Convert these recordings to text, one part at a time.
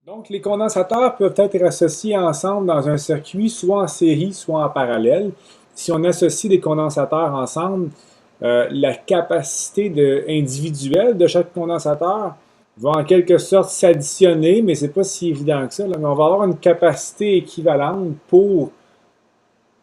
Donc, les condensateurs peuvent être associés ensemble dans un circuit, soit en série, soit en parallèle. Si on associe des condensateurs ensemble, la capacité individuelle de chaque condensateur va en quelque sorte s'additionner, mais c'est pas si évident que ça, là. Mais on va avoir une capacité équivalente pour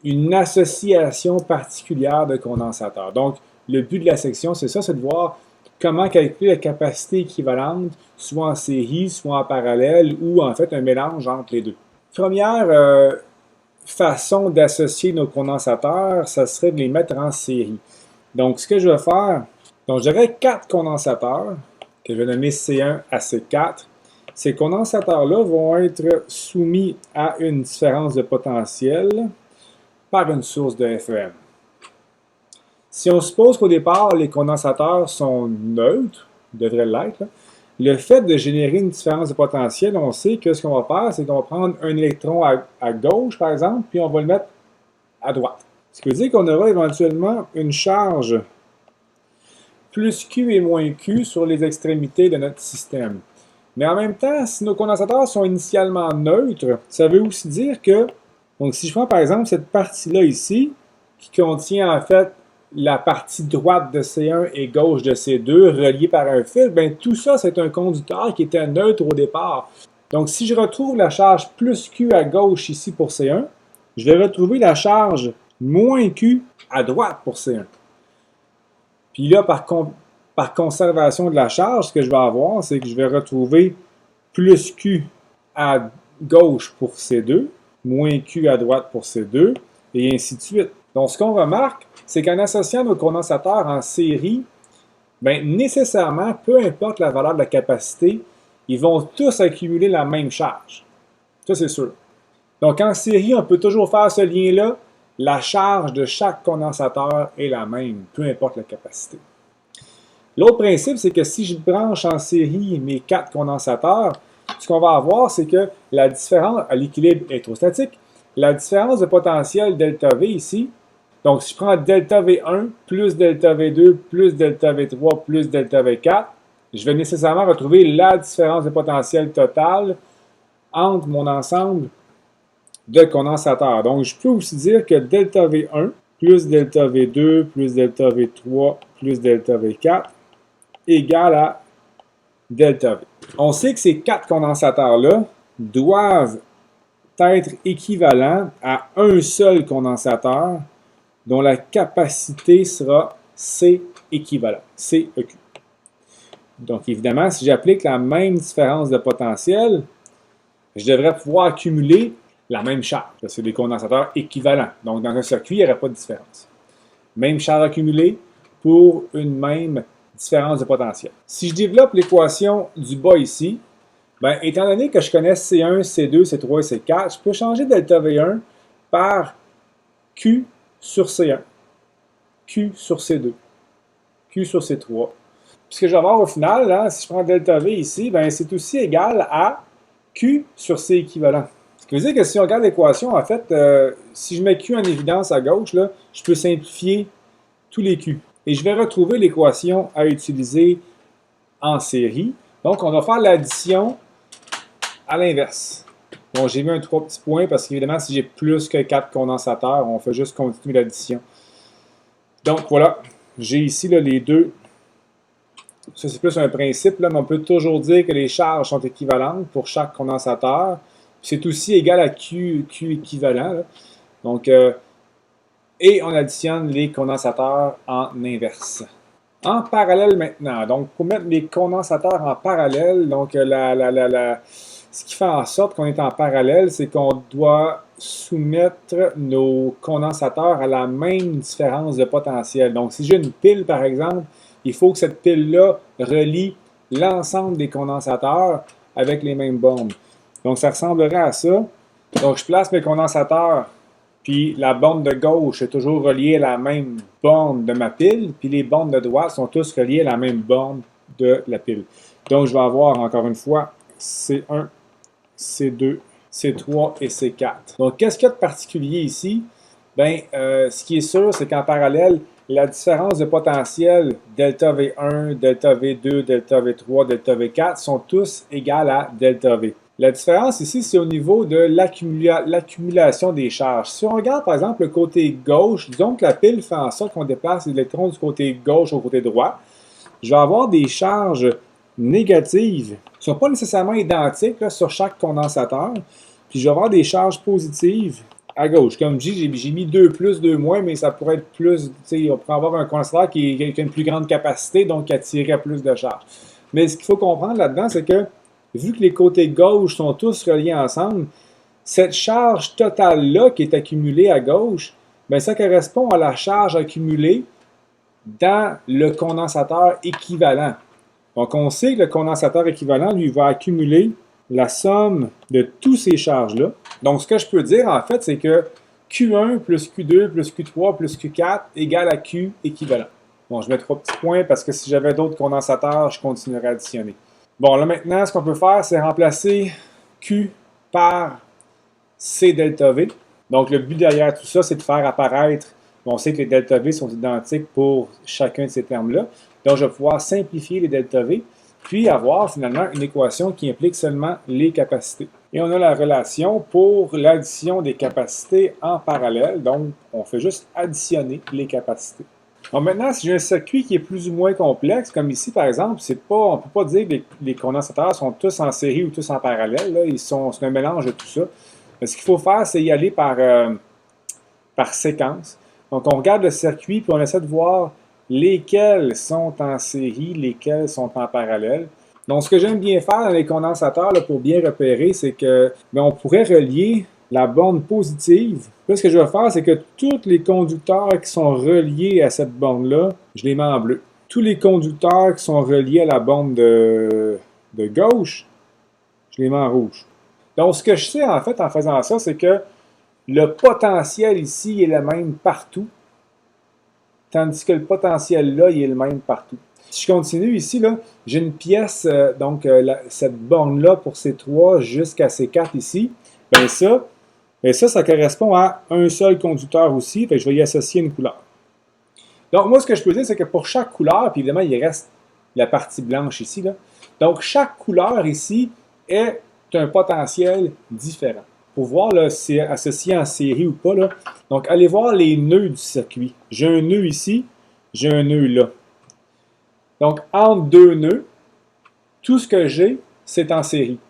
une association particulière de condensateurs. Donc, le but de la section, c'est ça, c'est de voir comment calculer la capacité équivalente, soit en série, soit en parallèle, ou en fait un mélange entre les deux. Première façon d'associer nos condensateurs, ça serait de les mettre en série. Donc, ce que je vais faire, donc j'aurai 4 condensateurs, que je vais nommer C1 à C4. Ces condensateurs-là vont être soumis à une différence de potentiel par une source de FEM. Si on suppose qu'au départ, les condensateurs sont neutres, devraient l'être, le fait de générer une différence de potentiel, on sait que ce qu'on va faire, c'est qu'on va prendre un électron à gauche, par exemple, puis on va le mettre à droite. Ce qui veut dire qu'on aura éventuellement une charge plus Q et moins Q sur les extrémités de notre système. Mais en même temps, si nos condensateurs sont initialement neutres, ça veut aussi dire que, donc si je prends par exemple cette partie-là ici, qui contient en fait la partie droite de C1 et gauche de C2 reliée par un fil, bien tout ça c'est un conducteur qui était neutre au départ. Donc si je retrouve la charge plus Q à gauche ici pour C1, je vais retrouver la charge moins Q à droite pour C1. Puis là, par conservation de la charge, ce que je vais avoir, c'est que je vais retrouver plus Q à gauche pour C2, moins Q à droite pour C2, et ainsi de suite. Donc, ce qu'on remarque, c'est qu'en associant nos condensateurs en série, bien, nécessairement, peu importe la valeur de la capacité, ils vont tous accumuler la même charge. Ça, c'est sûr. Donc, en série, on peut toujours faire ce lien-là. La charge de chaque condensateur est la même, peu importe la capacité. L'autre principe, c'est que si je branche en série mes 4 condensateurs, ce qu'on va avoir, c'est que la différence à l'équilibre électrostatique, la différence de potentiel ΔV ici, donc si je prends ΔV1 plus ΔV2 plus ΔV3 plus ΔV4, je vais nécessairement retrouver la différence de potentiel totale entre mon ensemble de condensateurs. Donc, je peux aussi dire que ΔV1 plus ΔV2 plus ΔV3 plus ΔV4 égale à ΔV. On sait que ces 4 condensateurs-là doivent être équivalents à un seul condensateur dont la capacité sera C équivalent, CEQ. Donc, évidemment, si j'applique la même différence de potentiel, je devrais pouvoir accumuler la même charge. C'est des condensateurs équivalents. Donc, dans un circuit, il n'y aurait pas de différence. Même charge accumulée pour une même différence de potentiel. Si je développe l'équation du bas ici, bien, étant donné que je connais C1, C2, C3 et C4, je peux changer ΔV1 par Q sur C1, Q sur C2, Q sur C3. Puis ce que je vais avoir au final, là, si je prends ΔV ici, bien, c'est aussi égal à Q sur C équivalent. Ce qui veut dire que si on regarde l'équation, en fait, si je mets Q en évidence à gauche, là, je peux simplifier tous les Q. Et je vais retrouver l'équation à utiliser en série. Donc, on va faire l'addition à l'inverse. Bon, j'ai mis un 3 petits points parce qu'évidemment, si j'ai plus que 4 condensateurs, on fait juste continuer l'addition. Donc, voilà. J'ai ici là, les deux. Ça, c'est plus un principe, là, mais on peut toujours dire que les charges sont équivalentes pour chaque condensateur. C'est aussi égal à Q équivalent. Là. Donc, et on additionne les condensateurs en inverse. En parallèle maintenant, donc pour mettre les condensateurs en parallèle, donc ce qui fait en sorte qu'on est en parallèle, c'est qu'on doit soumettre nos condensateurs à la même différence de potentiel. Donc si j'ai une pile par exemple, il faut que cette pile-là relie l'ensemble des condensateurs avec les mêmes bornes. Donc ça ressemblerait à ça. Donc je place mes condensateurs. Puis la borne de gauche est toujours reliée à la même borne de ma pile, puis les bornes de droite sont tous reliées à la même borne de la pile. Donc je vais avoir encore une fois C1, C2, C3 et C4. Donc qu'est-ce qu'il y a de particulier ici? Bien, ce qui est sûr, c'est qu'en parallèle, la différence de potentiel ΔV1, ΔV2, ΔV3, ΔV4 sont tous égales à ΔV. La différence ici, c'est au niveau de l'accumulation des charges. Si on regarde par exemple le côté gauche, disons que la pile fait en sorte qu'on déplace les électrons du côté gauche au côté droit, je vais avoir des charges négatives qui ne sont pas nécessairement identiques là, sur chaque condensateur, puis je vais avoir des charges positives à gauche. Comme je dis, j'ai mis 2 plus, 2 moins, mais ça pourrait être plus, on pourrait avoir un condensateur qui a une plus grande capacité, donc qui attirerait plus de charges. Mais ce qu'il faut comprendre là-dedans, c'est que vu que les côtés gauche sont tous reliés ensemble, cette charge totale-là qui est accumulée à gauche, bien, ça correspond à la charge accumulée dans le condensateur équivalent. Donc, on sait que le condensateur équivalent, lui, va accumuler la somme de toutes ces charges-là. Donc, ce que je peux dire, en fait, c'est que Q1 plus Q2 plus Q3 plus Q4 égale à Q équivalent. Bon, je mets 3 petits points parce que si j'avais d'autres condensateurs, je continuerais à additionner. Bon, là maintenant, ce qu'on peut faire, c'est remplacer Q par C delta V. Donc, le but derrière tout ça, c'est de faire apparaître, on sait que les delta V sont identiques pour chacun de ces termes-là. Donc, je vais pouvoir simplifier les delta V, puis avoir finalement une équation qui implique seulement les capacités. Et on a la relation pour l'addition des capacités en parallèle. Donc, on fait juste additionner les capacités. Donc maintenant, si j'ai un circuit qui est plus ou moins complexe, comme ici par exemple, on ne peut pas dire que les condensateurs sont tous en série ou tous en parallèle. Là. C'est un mélange de tout ça. Mais ce qu'il faut faire, c'est y aller par séquence. Donc on regarde le circuit puis on essaie de voir lesquels sont en série, lesquels sont en parallèle. Donc ce que j'aime bien faire dans les condensateurs là, pour bien repérer, c'est que on pourrait relier la borne positive. Là, ce que je vais faire, c'est que tous les conducteurs qui sont reliés à cette borne-là, je les mets en bleu. Tous les conducteurs qui sont reliés à la borne de gauche, je les mets en rouge. Donc, ce que je sais, en fait, en faisant ça, c'est que le potentiel ici est le même partout, tandis que le potentiel là, il est le même partout. Si je continue ici, là, j'ai une pièce, cette borne-là pour C3 jusqu'à C4 ici. Bien ça, et ça correspond à un seul conducteur aussi, fait que je vais y associer une couleur. Donc, moi, ce que je peux dire, c'est que pour chaque couleur, puis évidemment, il reste la partie blanche ici, là. Donc, chaque couleur ici est un potentiel différent. Pour voir là, si c'est associé en série ou pas, là. Donc, allez voir les nœuds du circuit. J'ai un nœud ici, j'ai un nœud là. Donc, entre deux nœuds, tout ce que j'ai, c'est en série.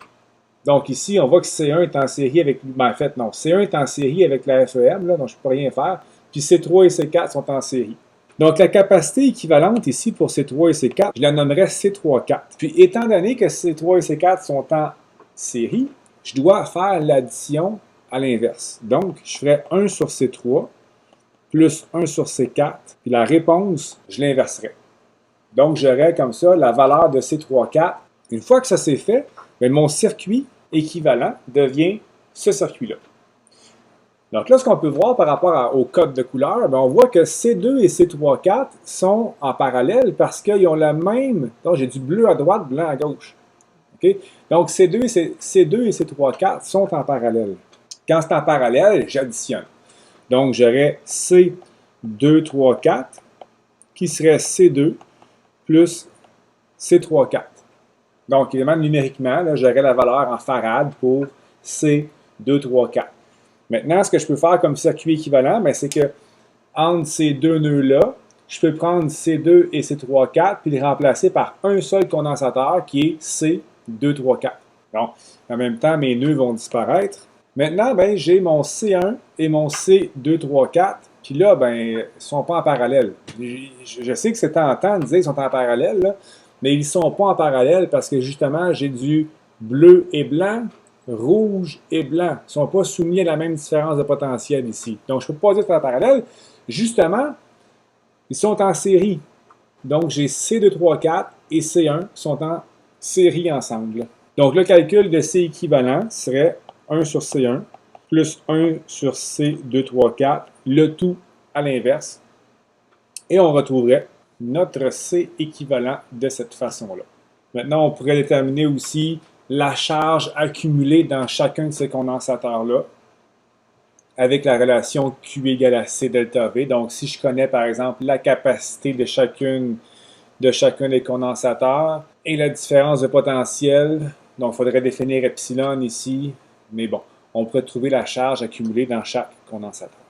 Donc ici, on voit que C1 est en série avec... Ben, en fait, non. C1 est en série avec la FEM, là, donc je ne peux rien faire. Puis C3 et C4 sont en série. Donc la capacité équivalente ici pour C3 et C4, je la nommerais C3-4. Puis étant donné que C3 et C4 sont en série, je dois faire l'addition à l'inverse. Donc, je ferais 1 sur C3 plus 1 sur C4. Puis la réponse, je l'inverserais. Donc, j'aurais comme ça la valeur de C3-4. Une fois que ça s'est fait, bien, mon circuit équivalent devient ce circuit-là. Donc là, ce qu'on peut voir par rapport au code de couleur, bien, on voit que C2 et C3-4 sont en parallèle parce qu'ils ont la même... Donc, j'ai du bleu à droite, blanc à gauche. Okay? Donc, C2 et C3-4 sont en parallèle. Quand c'est en parallèle, j'additionne. Donc, j'aurais C2-3-4 qui serait C2 plus C3-4. Donc, évidemment, numériquement, j'aurais la valeur en farad pour C2-3-4. Maintenant, ce que je peux faire comme circuit équivalent, c'est que entre ces deux nœuds-là, je peux prendre C2 et C3-4 puis les remplacer par un seul condensateur qui est C2-3-4. Donc, en même temps, mes nœuds vont disparaître. Maintenant, j'ai mon C1 et mon C2-3-4, puis là, ils ne sont pas en parallèle. Je sais que c'est tentant de dire qu'ils sont en parallèle, là, mais ils ne sont pas en parallèle parce que justement, j'ai du bleu et blanc, rouge et blanc. Ils ne sont pas soumis à la même différence de potentiel ici. Donc, je ne peux pas dire que c'est en parallèle. Justement, ils sont en série. Donc, j'ai C2-3-4 et C1 qui sont en série ensemble. Donc, le calcul de C équivalent serait 1 sur C1 plus 1 sur C2-3-4, le tout à l'inverse. Et on retrouverait notre C équivalent de cette façon-là. Maintenant, on pourrait déterminer aussi la charge accumulée dans chacun de ces condensateurs-là avec la relation Q égale à C delta V. Donc, si je connais par exemple la capacité de chacun des condensateurs et la différence de potentiel Donc, il faudrait définir epsilon ici, mais bon, on pourrait trouver la charge accumulée dans chaque condensateur.